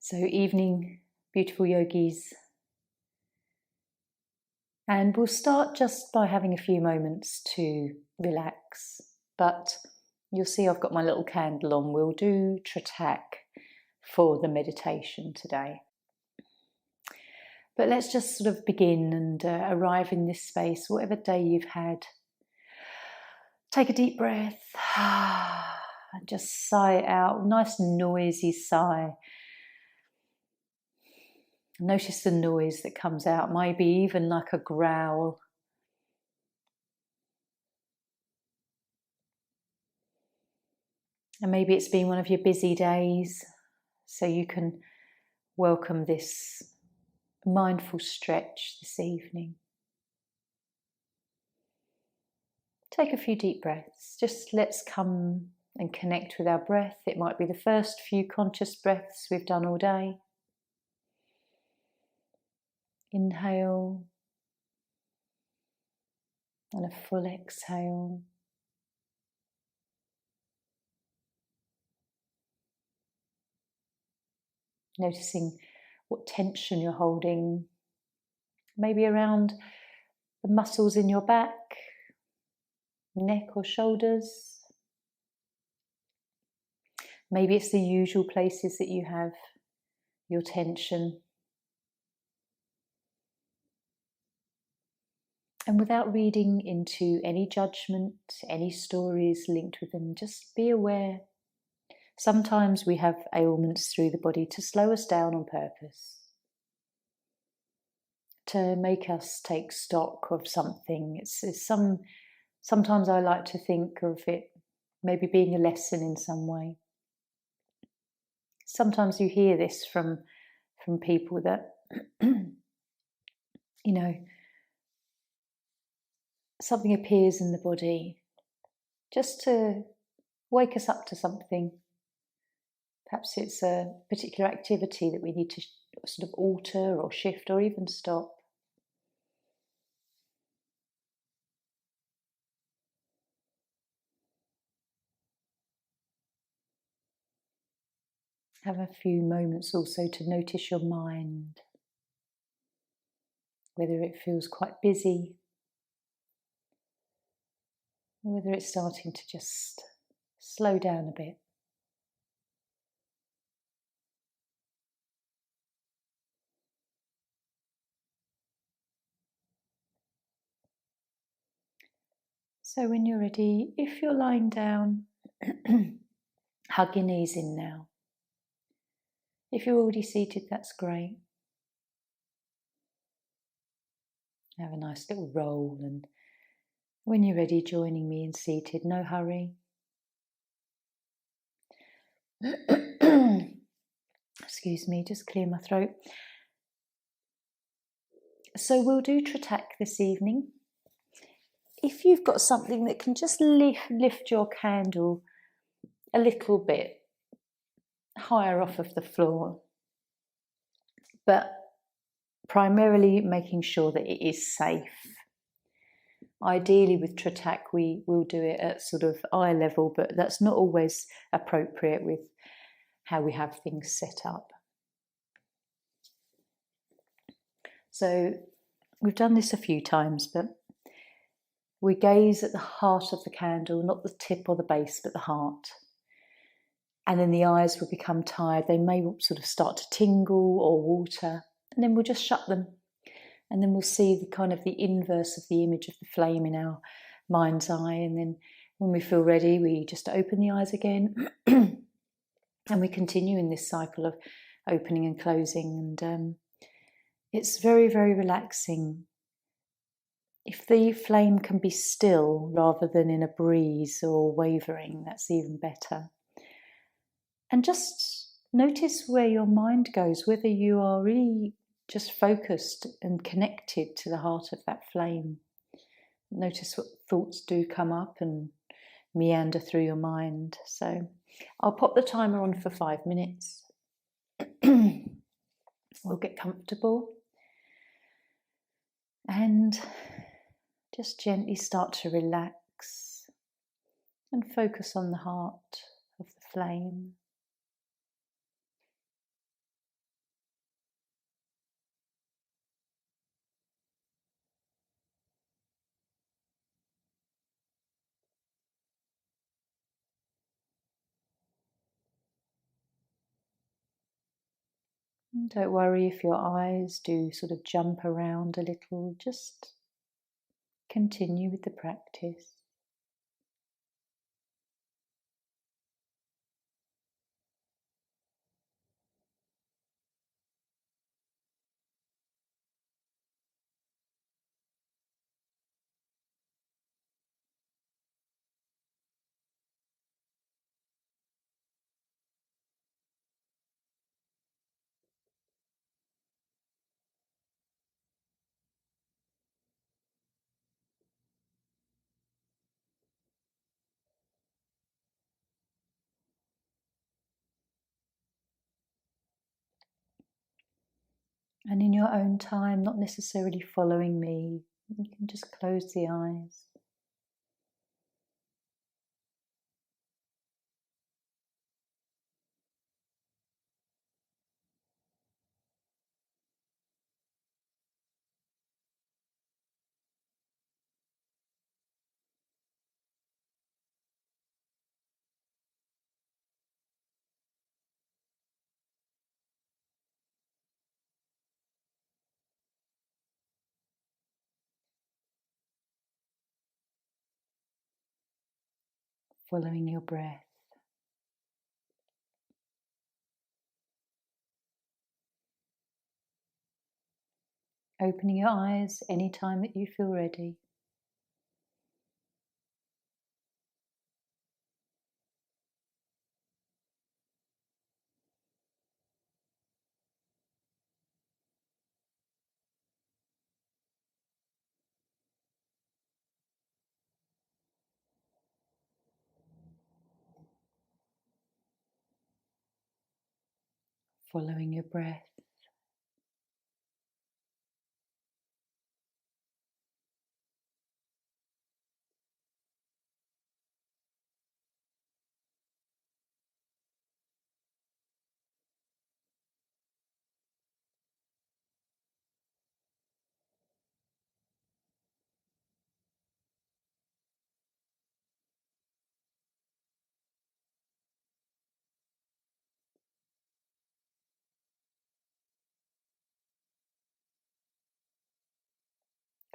So evening, beautiful yogis. And we'll start just by having a few moments to relax. But you'll see I've got my little candle on. We'll do Tratak for the meditation today. But let's just sort of begin and arrive in this space, whatever day you've had. Take a deep breath and just sigh it out, nice noisy sigh. Notice the noise that comes out, maybe even like a growl. And maybe it's been one of your busy days, so you can welcome this mindful stretch this evening. Take a few deep breaths. Just let's come and connect with our breath. It might be the first few conscious breaths we've done all day. Inhale and a full exhale. Noticing what tension you're holding, maybe around the muscles in your back, neck or shoulders. Maybe it's the usual places that you have your tension. And without reading into any judgment, any stories linked with them, just be aware. Sometimes we have ailments through the body to slow us down on purpose, to make us take stock of something. Sometimes I like to think of it maybe being a lesson in some way. Sometimes you hear this from people that, something appears in the body just to wake us up to something. Perhaps it's a particular activity that we need to sort of alter or shift or even stop. Have a few moments also to notice your mind, whether it feels quite busy, or whether it's starting to just slow down a bit. So when you're ready, if you're lying down, hug your knees in now. If you're already seated, that's great. Have a nice little roll, and when you're ready, joining me in seated, no hurry. Excuse me, just clear my throat. So we'll do Tratak this evening. If you've got something that can just lift your candle a little bit higher off of the floor, but primarily making sure that it is safe. Ideally with Tratak we will do it at sort of eye level, but that's not always appropriate with how we have things set up. So we've done this a few times, but we gaze at the heart of the candle, not the tip or the base, but the heart. And then the eyes will become tired. They may sort of start to tingle or water, and then we'll just shut them. And then we'll see the kind of the inverse of the image of the flame in our mind's eye. And then when we feel ready, we just open the eyes again. And we continue in this cycle of opening and closing. And it's very, very relaxing. If the flame can be still rather than in a breeze or wavering, that's even better. And just notice where your mind goes, whether you are really just focused and connected to the heart of that flame. Notice what thoughts do come up and meander through your mind. So I'll pop the timer on for 5 minutes. We'll get comfortable and just gently start to relax and focus on the heart of the flame. Don't worry if your eyes do sort of jump around a little, just continue with the practice. And in your own time, not necessarily following me, you can just close the eyes. Following your breath. Opening your eyes anytime that you feel ready. Following your breath.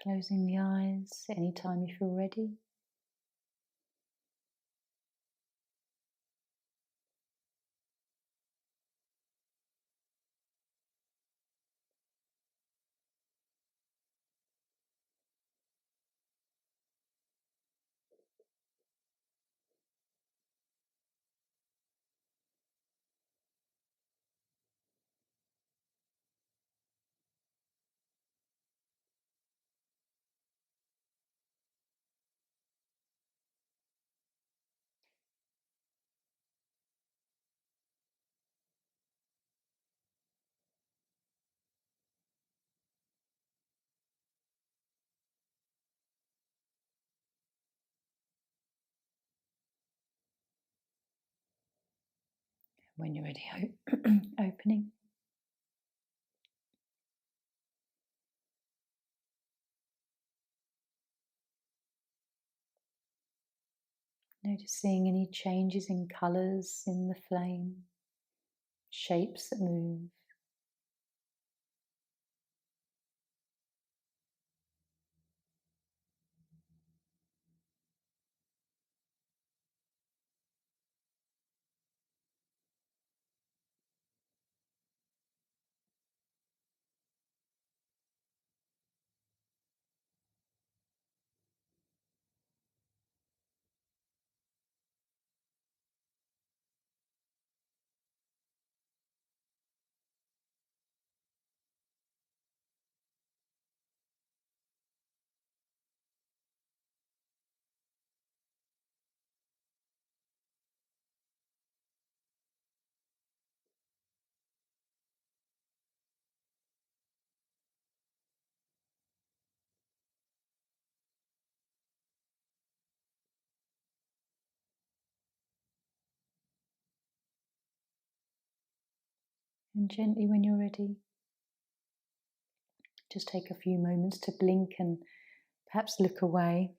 Closing the eyes anytime you feel ready. When you're ready, opening. Noticing any changes in colours in the flame, shapes that move. And gently, when you're ready, just take a few moments to blink and perhaps look away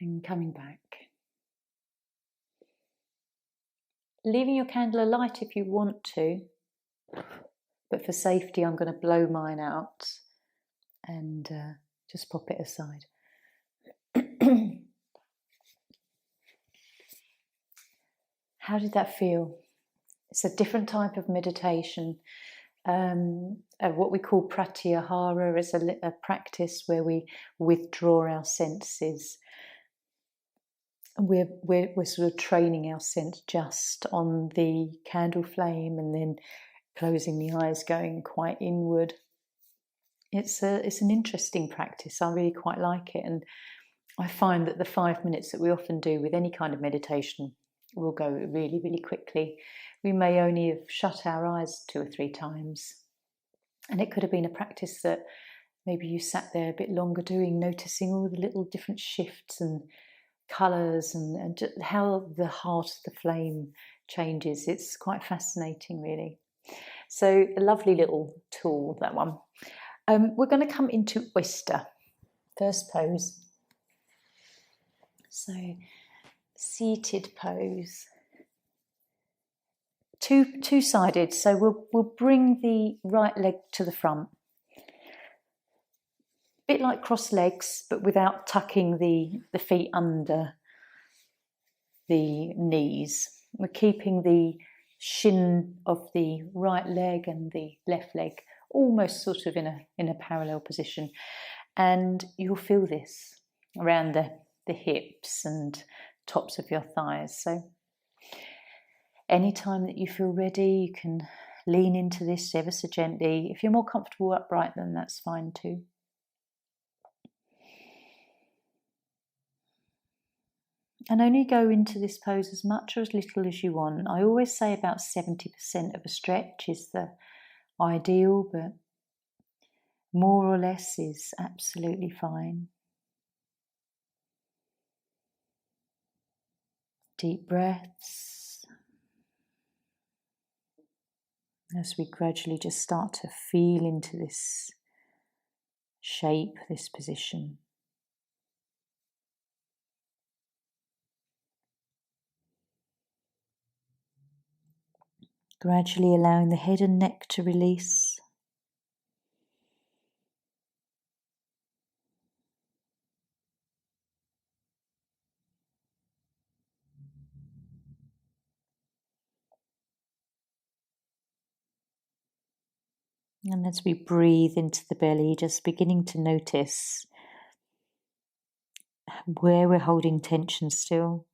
and coming back. leaving your candle alight if you want to, but for safety I'm going to blow mine out and just pop it aside. How did that feel? It's a different type of meditation. What we call pratyahara is a practice where we withdraw our senses. We're sort of training our sense just on the candle flame and then closing the eyes, going quite inward. It's an interesting practice. I really quite like it, and I find that the 5 minutes that we often do with any kind of meditation will go really, really quickly. We may only have shut our eyes 2 or 3 times, and it could have been a practice that maybe you sat there a bit longer doing, noticing all the little different shifts and colours and how the heart of the flame changes. It's quite fascinating, really. So a lovely little tool, that one. We're going to come into oyster, first pose. So seated pose, two-sided. So we'll bring the right leg to the front, a bit like cross legs, but without tucking the feet under the knees. We're keeping the shin of the right leg and the left leg almost sort of in a parallel position, and you'll feel this around the hips and tops of your thighs. So anytime that you feel ready, you can lean into this ever so gently. If you're more comfortable upright, then that's fine too. And only go into this pose as much or as little as you want. I always say about 70% of a stretch is the ideal, but more or less is absolutely fine. Deep breaths as we gradually just start to feel into this shape, this position. Gradually allowing the head and neck to release. And as we breathe into the belly, just beginning to notice where we're holding tension still.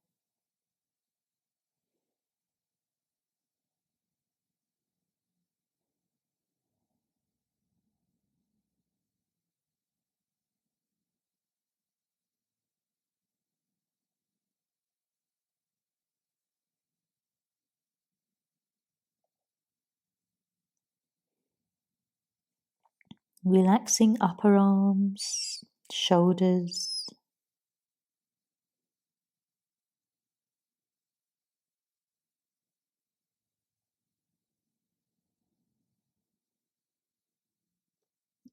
Relaxing upper arms, shoulders.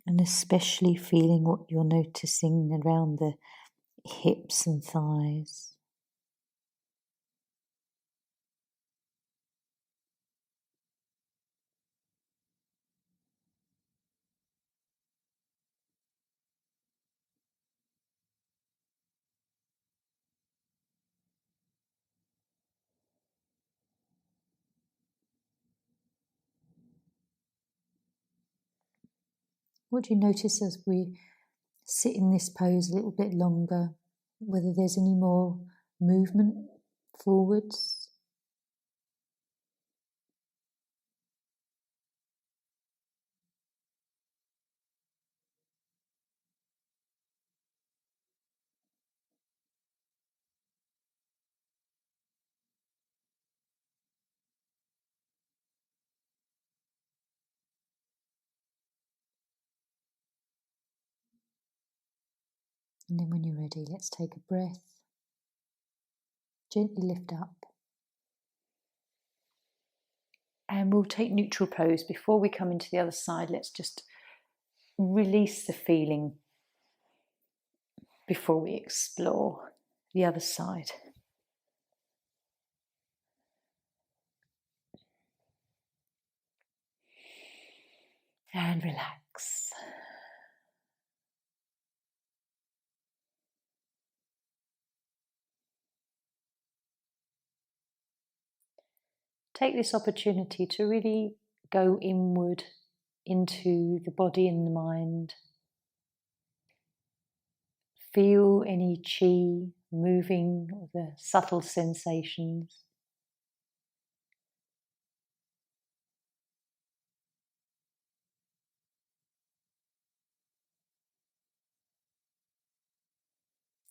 And especially feeling what you're noticing around the hips and thighs. What do you notice as we sit in this pose a little bit longer? Whether there's any more movement forwards? And then when you're ready, let's take a breath. Gently lift up. And we'll take neutral pose. Before we come into the other side, let's just release the feeling before we explore the other side. And relax. Take this opportunity to really go inward into the body and the mind. Feel any chi moving, or the subtle sensations.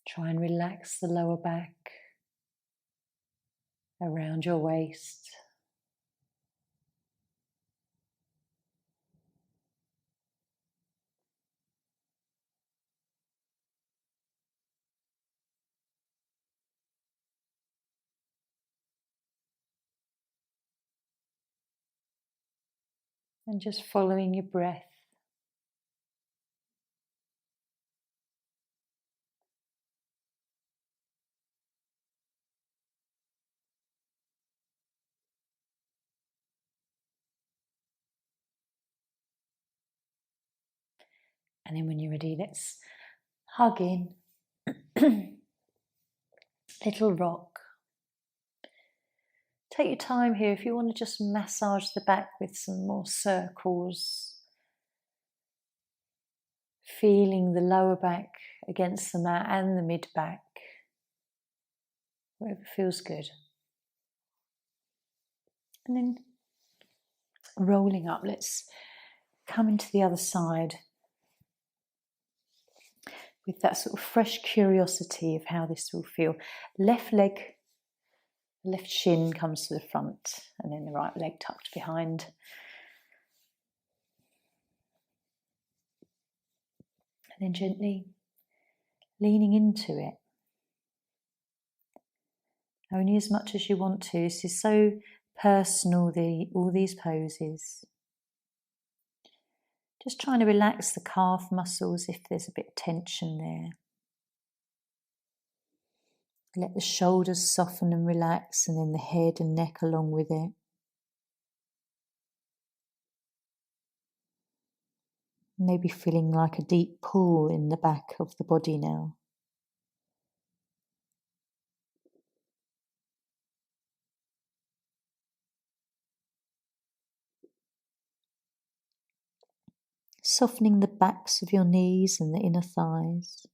Try and relax the lower back, around your waist. And just following your breath. And then when you're ready, let's hug in. Little rock. Take your time here if you want to just massage the back with some more circles. Feeling the lower back against the mat and the mid back. Wherever feels good. And then rolling up, let's come into the other side with that sort of fresh curiosity of how this will feel. Left leg, left shin comes to the front, and then the right leg tucked behind. And then gently leaning into it. Only as much as you want to. This is so personal, all these poses. Just trying to relax the calf muscles if there's a bit of tension there. Let the shoulders soften and relax, and then the head and neck along with it. Maybe feeling like a deep pull in the back of the body now. Softening the backs of your knees and the inner thighs.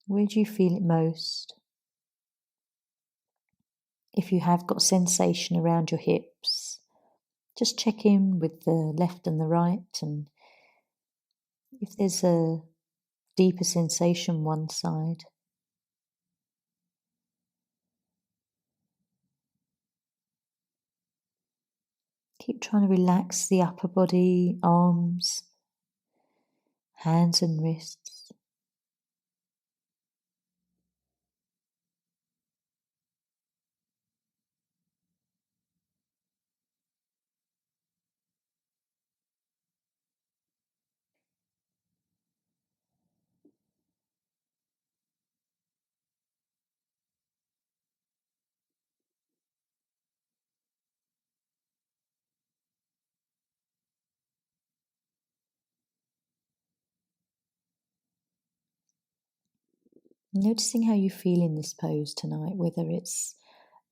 Where do you feel it most? If you have got sensation around your hips, just check in with the left and the right, and if there's a deeper sensation one side, keep trying to relax the upper body, arms, hands and wrists. Noticing how you feel in this pose tonight, whether it's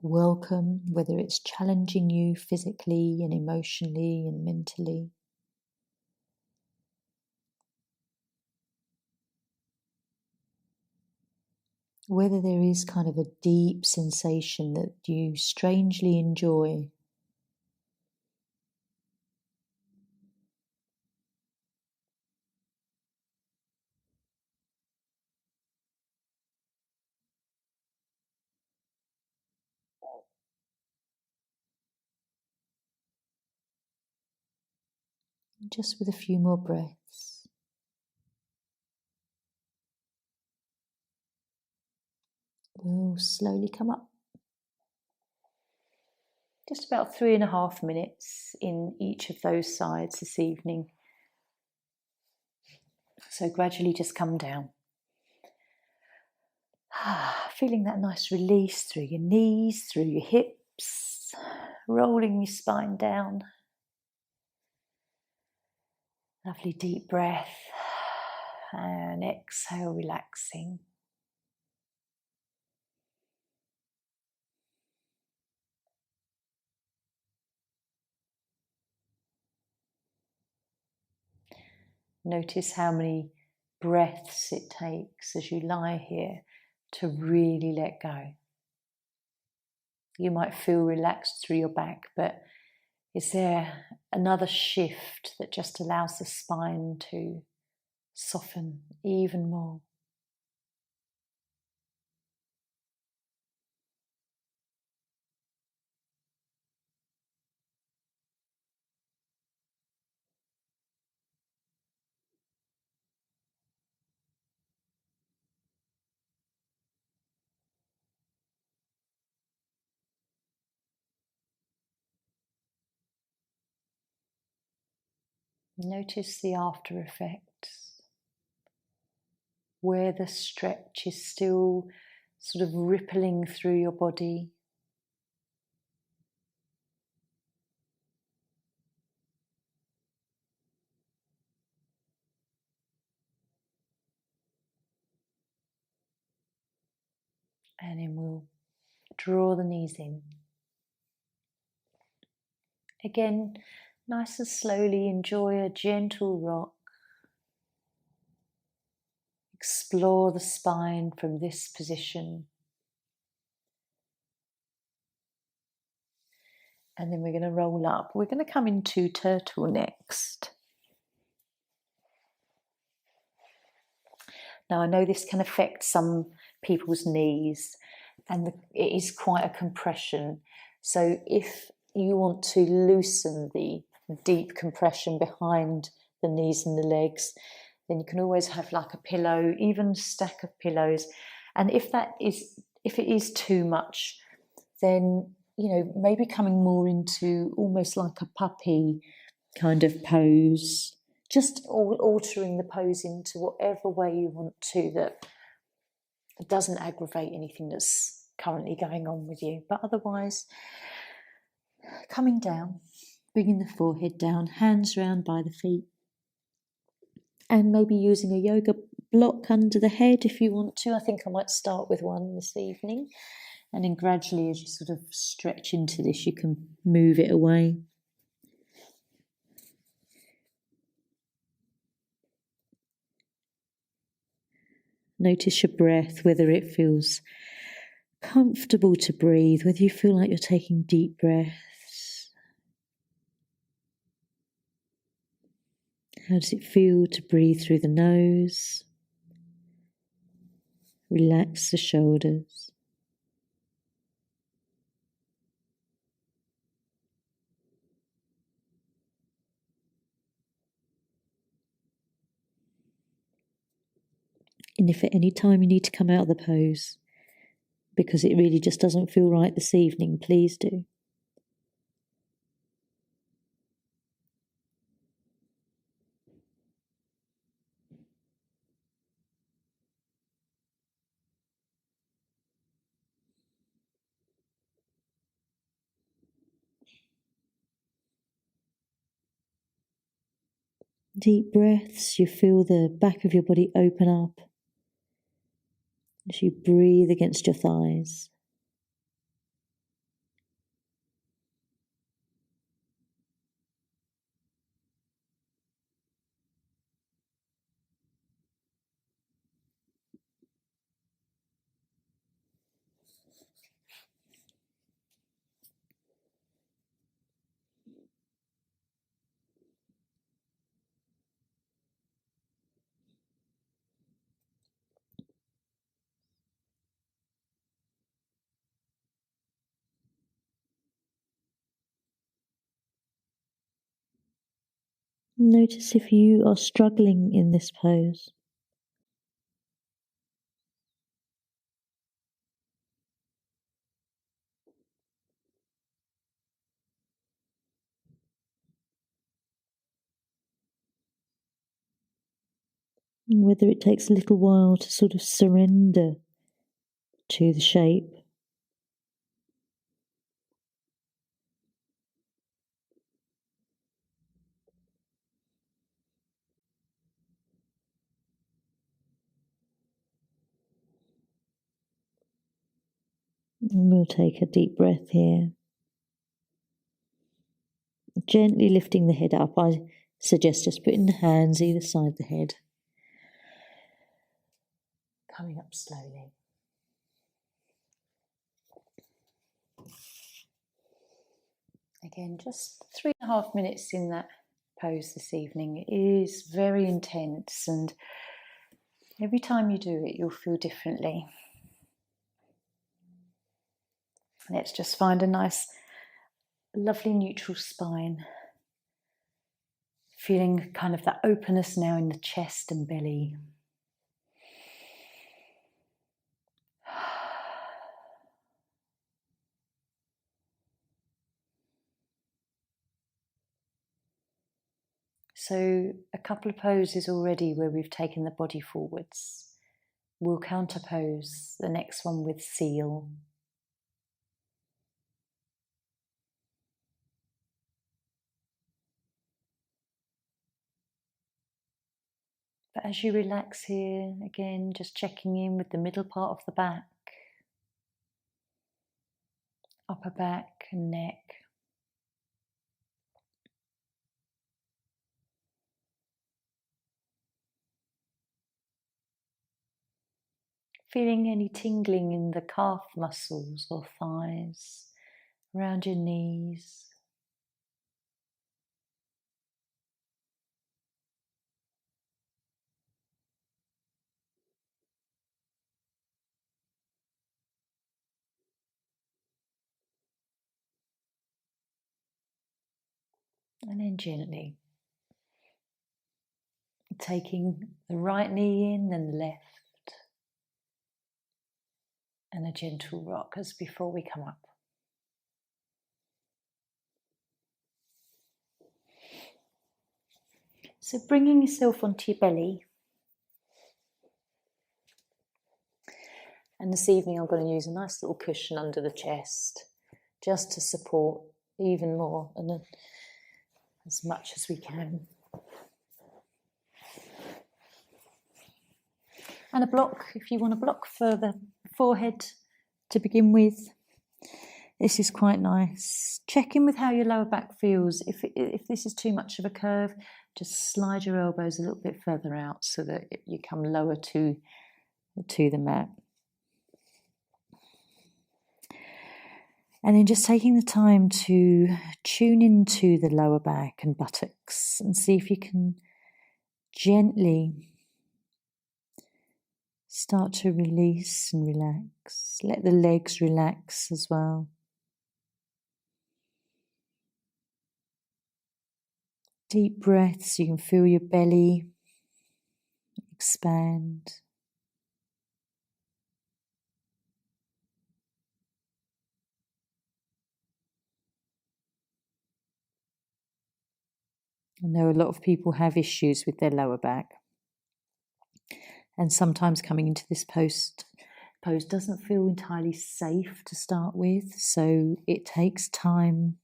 welcome, whether it's challenging you physically and emotionally and mentally. Whether there is kind of a deep sensation that you strangely enjoy. Just with a few more breaths. We'll slowly come up. Just about 3.5 minutes in each of those sides this evening. So gradually just come down. Feeling that nice release through your knees, through your hips, rolling your spine down. Lovely deep breath. And exhale, relaxing. Notice how many breaths it takes as you lie here to really let go. You might feel relaxed through your back, but is there another shift that just allows the spine to soften even more? Notice the after effects, where the stretch is still sort of rippling through your body. And then we'll draw the knees in. Again, nice and slowly enjoy a gentle rock. Explore the spine from this position. And then we're going to roll up. We're going to come into turtle next. Now, I know this can affect some people's knees, and it is quite a compression. So if you want to loosen the deep compression behind the knees and the legs, then you can always have like a pillow, even a stack of pillows. And if it is too much, then, maybe coming more into almost like a puppy kind of pose, just altering the pose into whatever way you want to, that doesn't aggravate anything that's currently going on with you. But otherwise, coming down, bringing the forehead down, hands round by the feet, and maybe using a yoga block under the head if you want to. I think I might start with one this evening, and then gradually, as you sort of stretch into this, you can move it away. Notice your breath, whether it feels comfortable to breathe, whether you feel like you're taking deep breaths. How does it feel to breathe through the nose? Relax the shoulders. And if at any time you need to come out of the pose because it really just doesn't feel right this evening, please do. Deep breaths, you feel the back of your body open up as you breathe against your thighs. Notice if you are struggling in this pose. whether it takes a little while to sort of surrender to the shape. And we'll take a deep breath here. Gently lifting the head up. I suggest just putting the hands either side of the head. Coming up slowly. Again, just 3.5 minutes in that pose this evening. It is very intense, and every time you do it, you'll feel differently. Let's just find a nice, lovely neutral spine. Feeling kind of that openness now in the chest and belly. So a couple of poses already where we've taken the body forwards. We'll counterpose the next one with seal. But as you relax here, again, just checking in with the middle part of the back, upper back and neck. Feeling any tingling in the calf muscles or thighs, around your knees. And then gently taking the right knee in, then the left, and a gentle rock as before we come up. So bringing yourself onto your belly. And this evening I'm going to use a nice little cushion under the chest just to support even more and as much as we can. And a block, if you want a block for the forehead to begin with. This is quite nice. Check in with how your lower back feels. If this is too much of a curve, just slide your elbows a little bit further out so that you come lower to the mat. And then just taking the time to tune into the lower back and buttocks and see if you can gently start to release and relax. Let the legs relax as well. Deep breaths, you can feel your belly expand. I know a lot of people have issues with their lower back. And sometimes coming into this pose doesn't feel entirely safe to start with. So it takes time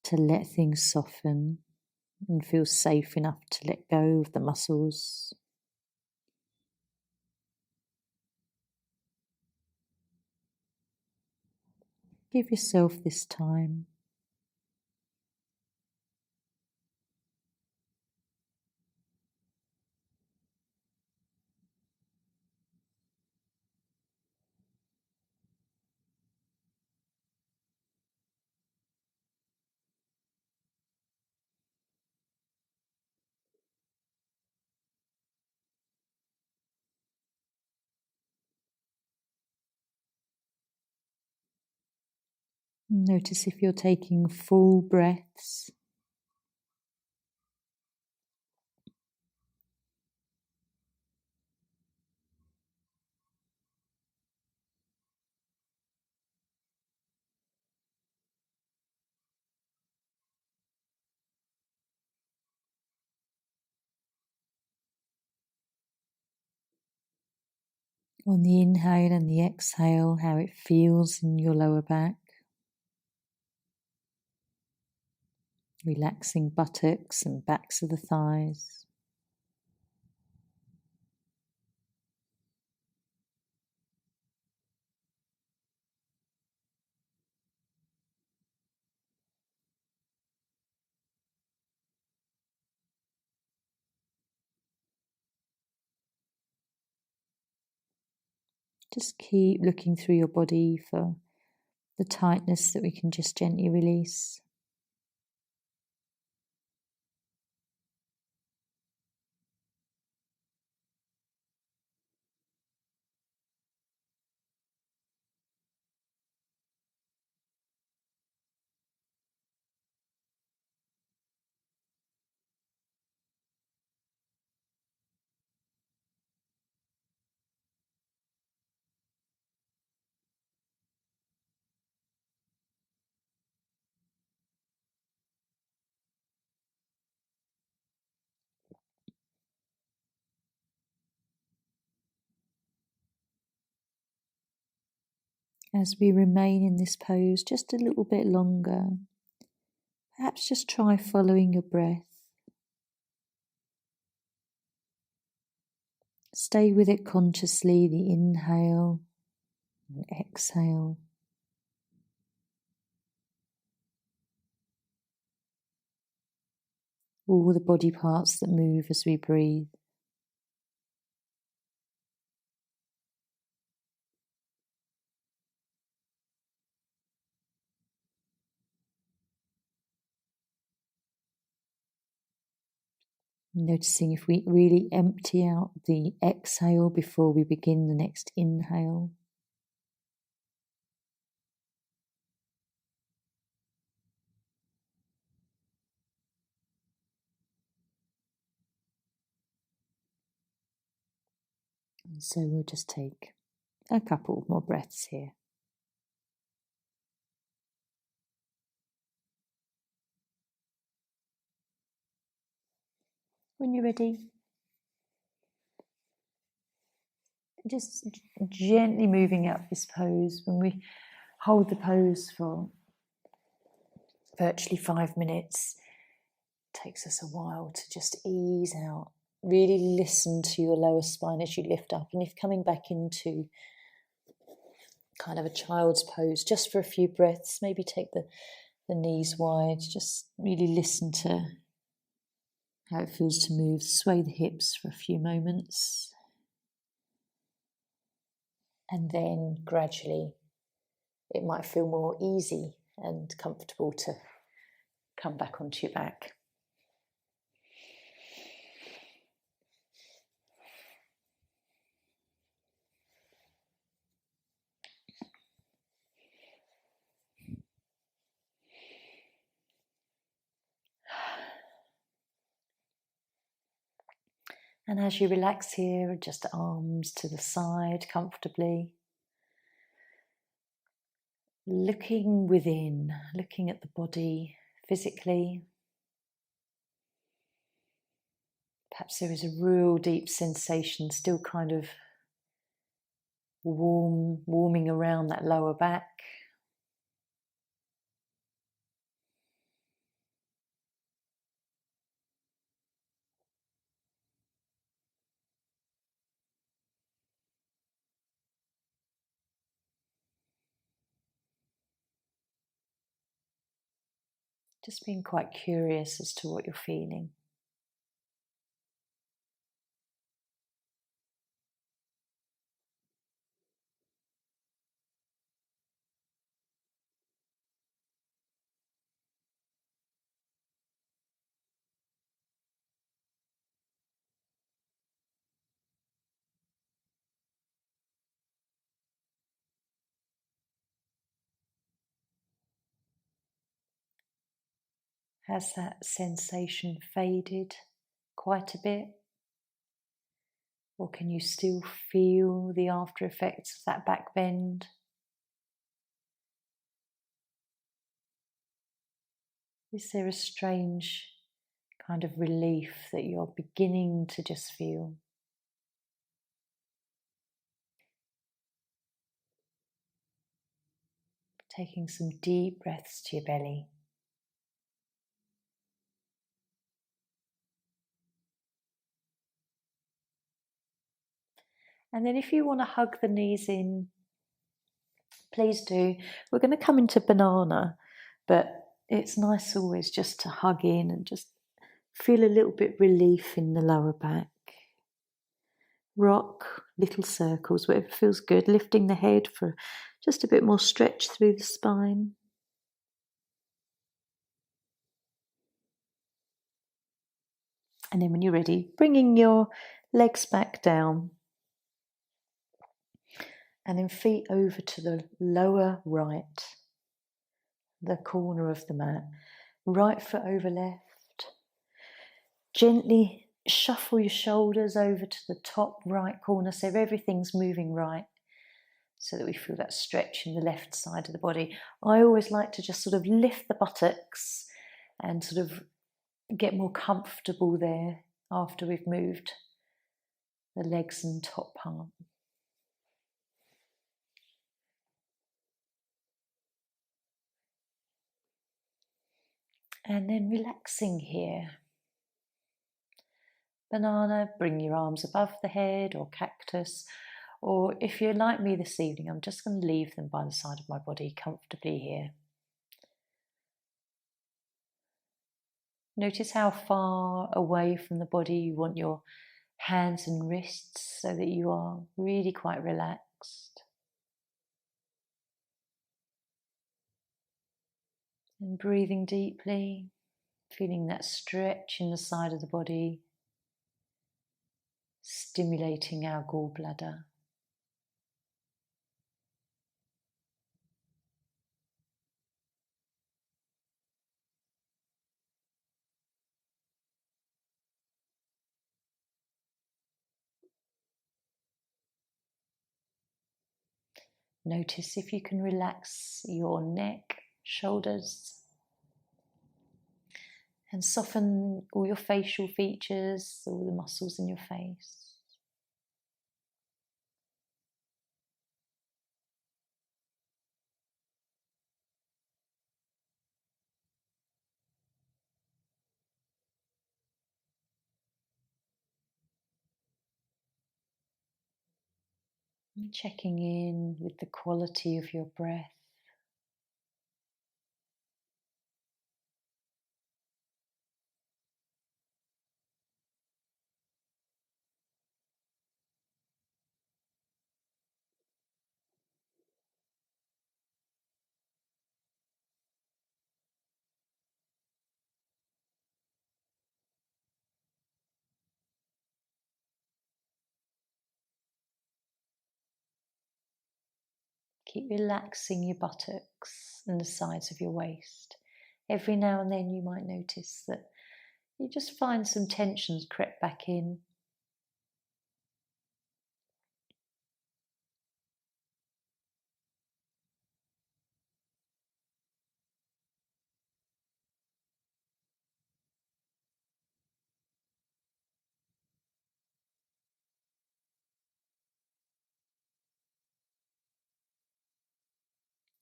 to let things soften and feel safe enough to let go of the muscles. Give yourself this time. Notice if you're taking full breaths. On the inhale and the exhale, how it feels in your lower back. Relaxing buttocks and backs of the thighs. Just keep looking through your body for the tightness that we can just gently release. As we remain in this pose just a little bit longer, perhaps just try following your breath. Stay with it consciously, the inhale and exhale. All the body parts that move as we breathe. Noticing if we really empty out the exhale before we begin the next inhale. And so we'll just take a couple more breaths here. When you're ready, just gently moving out this pose. When we hold the pose for virtually 5 minutes, it takes us a while to just ease out. Really listen to your lower spine as you lift up. And if coming back into kind of a child's pose, just for a few breaths, maybe take the knees wide, just really listen to how it feels to move, sway the hips for a few moments. And then gradually, it might feel more easy and comfortable to come back onto your back. And as you relax here, just arms to the side comfortably. Looking within, looking at the body physically. Perhaps there is a real deep sensation still kind of warming around that lower back. Just being quite curious as to what you're feeling. Has that sensation faded quite a bit? Or can you still feel the after effects of that back bend? Is there a strange kind of relief that you're beginning to just feel? Taking some deep breaths to your belly. And then if you want to hug the knees in, please do. We're going to come into banana, but it's nice always just to hug in and just feel a little bit relief in the lower back. Rock little circles, whatever feels good, lifting the head for just a bit more stretch through the spine. And then when you're ready, bringing your legs back down. And then feet over to the lower right, the corner of the mat. Right foot over left. Gently shuffle your shoulders over to the top right corner so everything's moving right, so that we feel that stretch in the left side of the body. I always like to just sort of lift the buttocks and sort of get more comfortable there after we've moved the legs and top part. And then relaxing here. Banana, bring your arms above the head, or cactus, or if you're like me this evening, I'm just going to leave them by the side of my body comfortably here. Notice how far away from the body you want your hands and wrists so that you are really quite relaxed. And breathing deeply, feeling that stretch in the side of the body, stimulating our gallbladder. Notice if you can relax your neck, shoulders, and soften all your facial features, all the muscles in your face. And checking in with the quality of your breath. Keep relaxing your buttocks and the sides of your waist. Every now and then you might notice that you just find some tensions crept back in.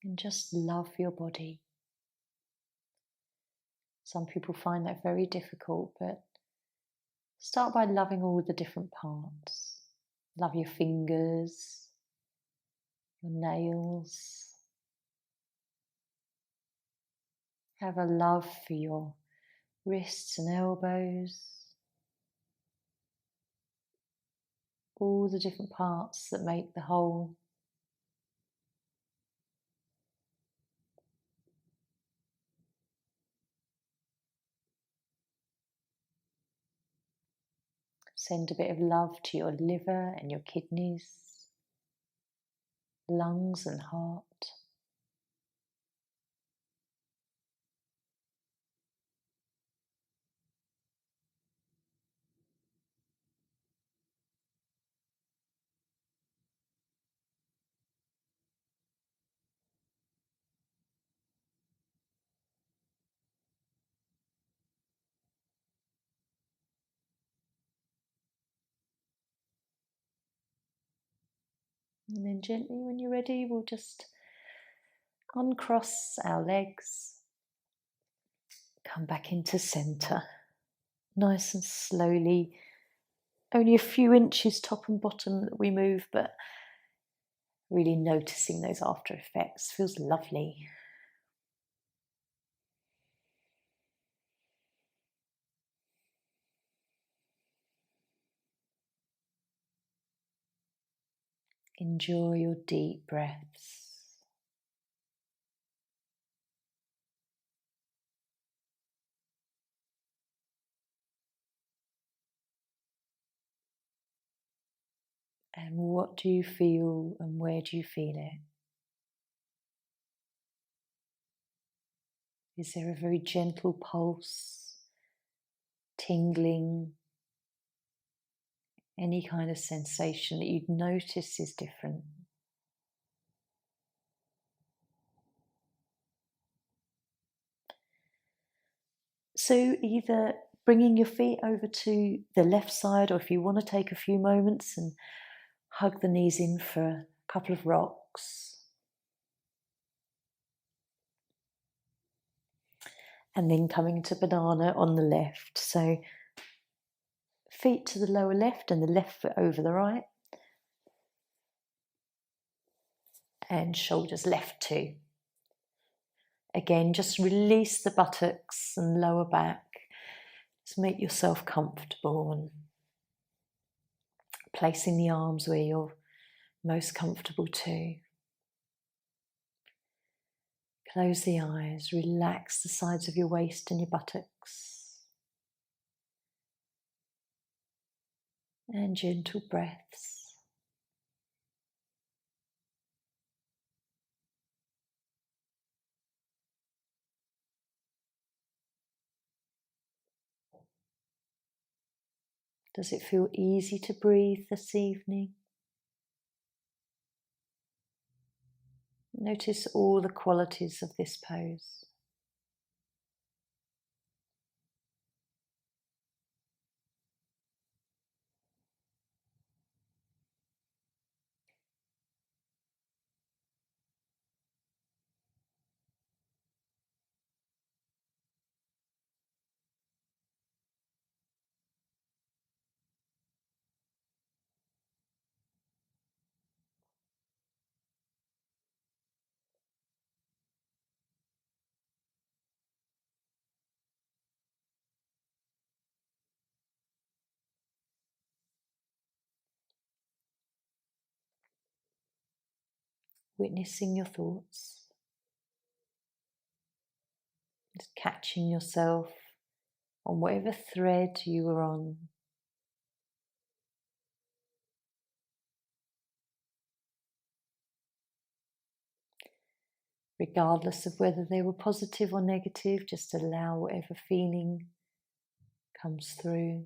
And just love your body. Some people find that very difficult, but start by loving all the different parts. Love your fingers, your nails. Have a love for your wrists and elbows. All the different parts that make the whole. Send a bit of love to your liver and your kidneys, lungs and heart. And then gently, when you're ready, we'll just Uncross our legs. Come back into centre. Nice and slowly. Only a few inches top and bottom that we move, but really noticing those after effects. Feels lovely. Enjoy your deep breaths. And what do you feel and where do you feel it? Is there a very gentle pulse, tingling, any kind of sensation that you'd notice is different? So either bringing your feet over to the left side, or if you want to take a few moments and hug the knees in for a couple of rocks. And then coming to banana on the left. So feet to the lower left and the left foot over the right. And shoulders left too. Again, just release the buttocks and lower back. Just make yourself comfortable and placing the arms where you're most comfortable too. Close the eyes, relax the sides of your waist and your buttocks. And gentle breaths. Does it feel easy to breathe this evening? Notice all the qualities of this pose. Witnessing your thoughts. Just catching yourself on whatever thread you were on. Regardless of whether they were positive or negative, just allow whatever feeling comes through.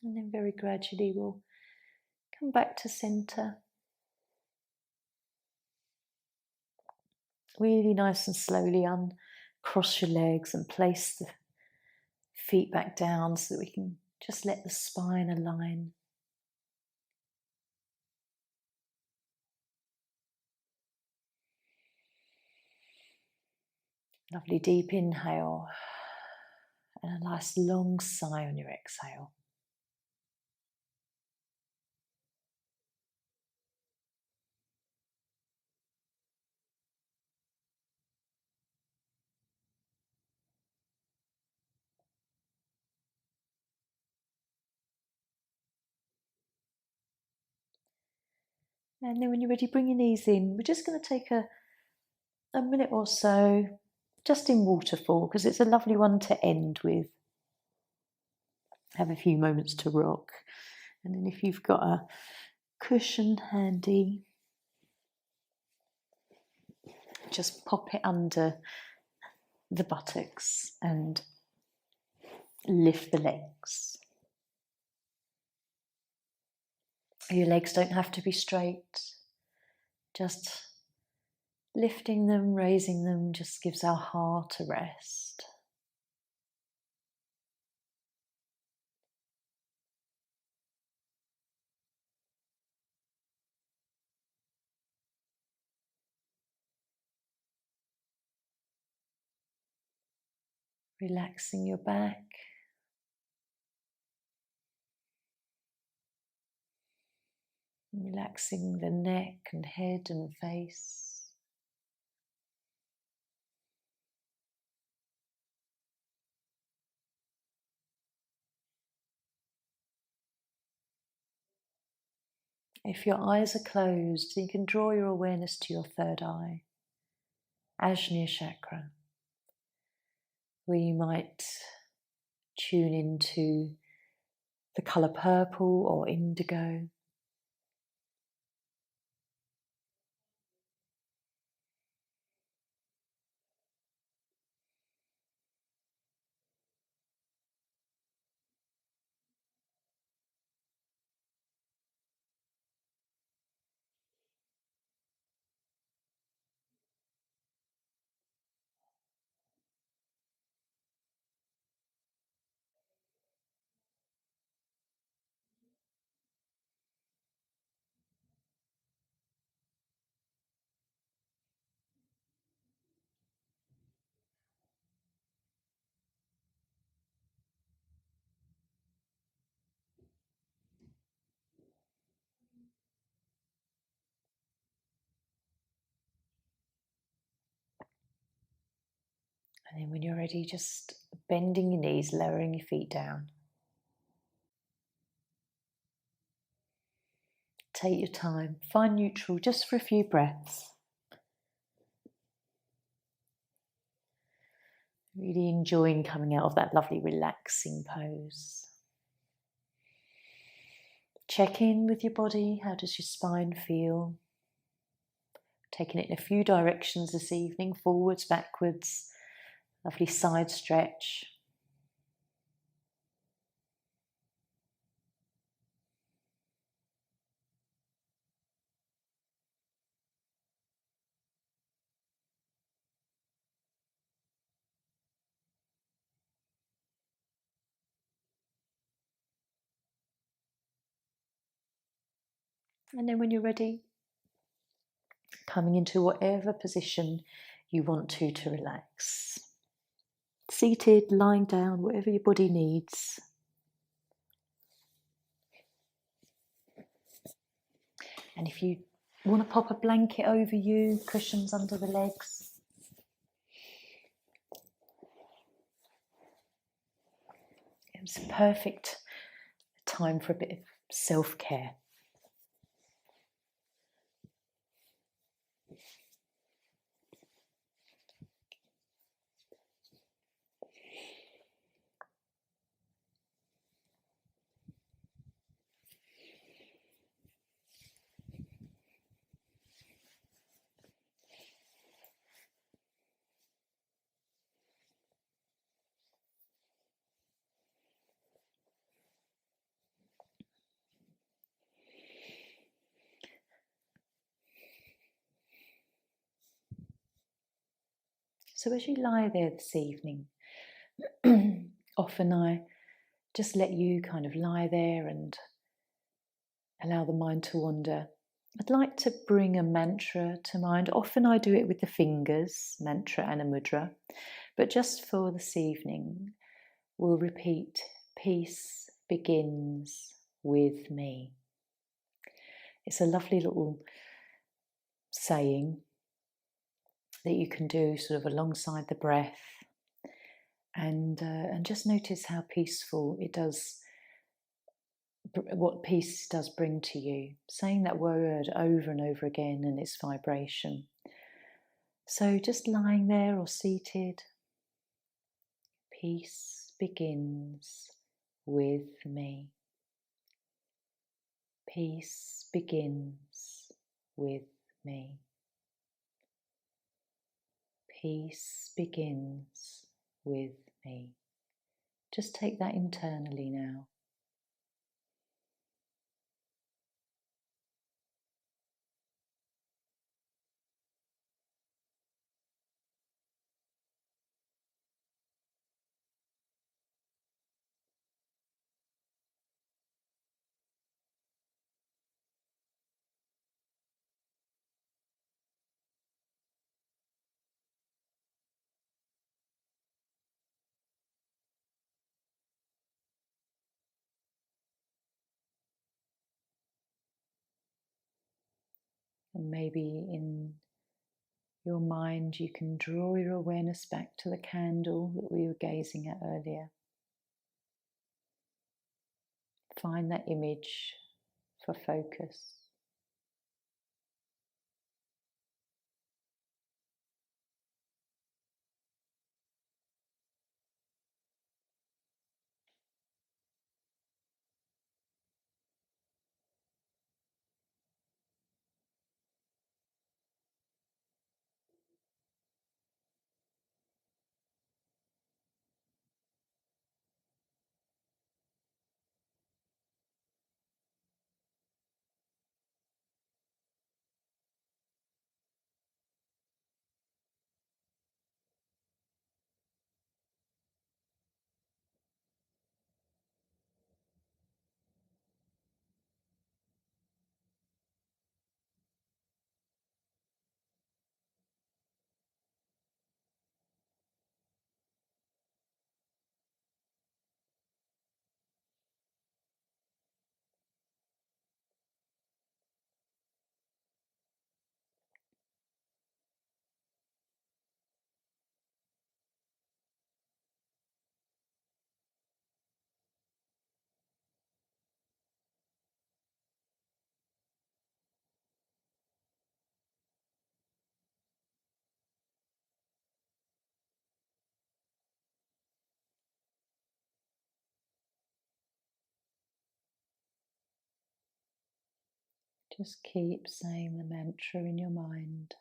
And then very gradually we'll come back to centre. Really nice and slowly uncross your legs and place the feet back down so that we can just let the spine align. Lovely deep inhale and a nice long sigh on your exhale. And then when you're ready, bring your knees in. We're just going to take a minute or so just in waterfall because it's a lovely one to end with. Have a few moments to rock And then if you've got a cushion handy, just pop it under the buttocks and lift the legs. Your legs don't have to be straight. Just lifting them, raising them, just gives our heart a rest. Relaxing your back. Relaxing the neck and head and face. If your eyes are closed, you can draw your awareness to your third eye, Ajna chakra, where you might tune into the colour purple or indigo. And then when you're ready, just bending your knees, lowering your feet down. Take your time, find neutral just for a few breaths. Really enjoying coming out of that lovely relaxing pose. Check in with your body. How does your spine feel? Taking it in a few directions this evening, forwards, backwards, lovely side stretch. And then when you're ready, coming into whatever position you want to relax. Seated, lying down, whatever your body needs. And if you want to pop a blanket over you, cushions under the legs. It's a perfect time for a bit of self-care. So as you lie there this evening, often I just let you kind of lie there and allow the mind to wander. I'd like to bring a mantra to mind. Often I do it with the fingers, mantra and a mudra, but just for this evening, we'll repeat, peace begins with me. It's a lovely little saying that you can do sort of alongside the breath, and just notice how peaceful it does, what peace does bring to you. Saying that word over and over again and its vibration. So just lying there or seated, peace begins with me. Peace begins with me. Peace begins with me. Just take that internally now. And maybe in your mind you can draw your awareness back to the candle that we were gazing at earlier. Find that image for focus. Just keep saying the mantra in your mind.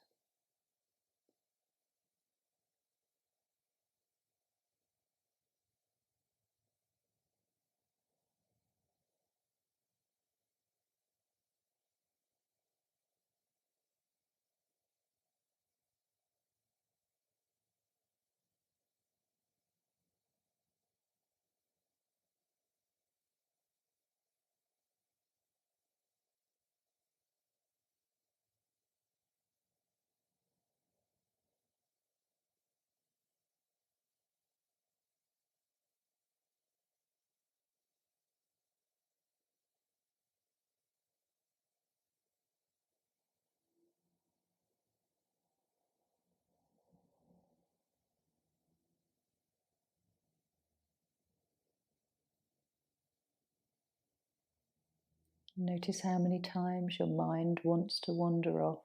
Notice how many times your mind wants to wander off.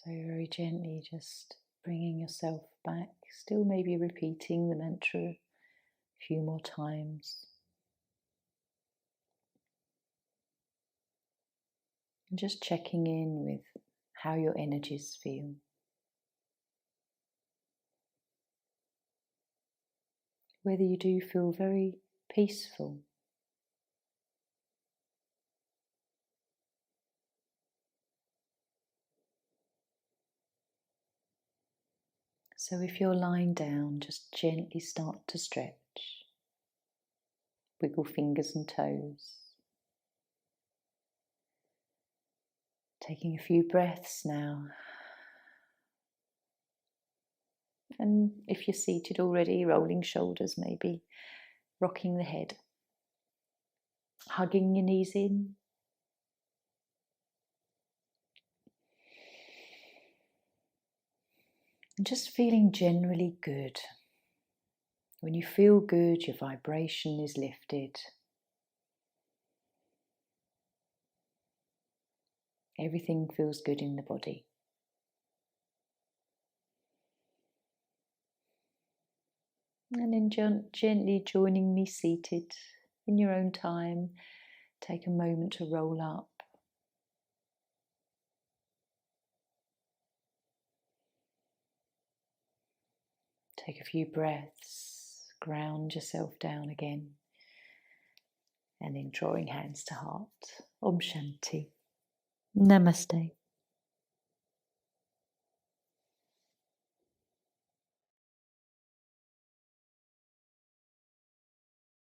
So very gently just bringing yourself back, still maybe repeating the mantra a few more times. And just checking in with how your energies feel. whether you do feel very peaceful. So if you're lying down, just gently start to stretch. Wiggle fingers and toes. Taking a few breaths now. And if you're seated already, rolling shoulders maybe, rocking the head. Hugging your knees in. And just feeling generally good. When you feel good, your vibration is lifted. Everything feels good in the body. And then gently joining me seated in your own time, take a moment to roll up. Take a few breaths, ground yourself down again, and then drawing hands to heart. Om Shanti. Namaste.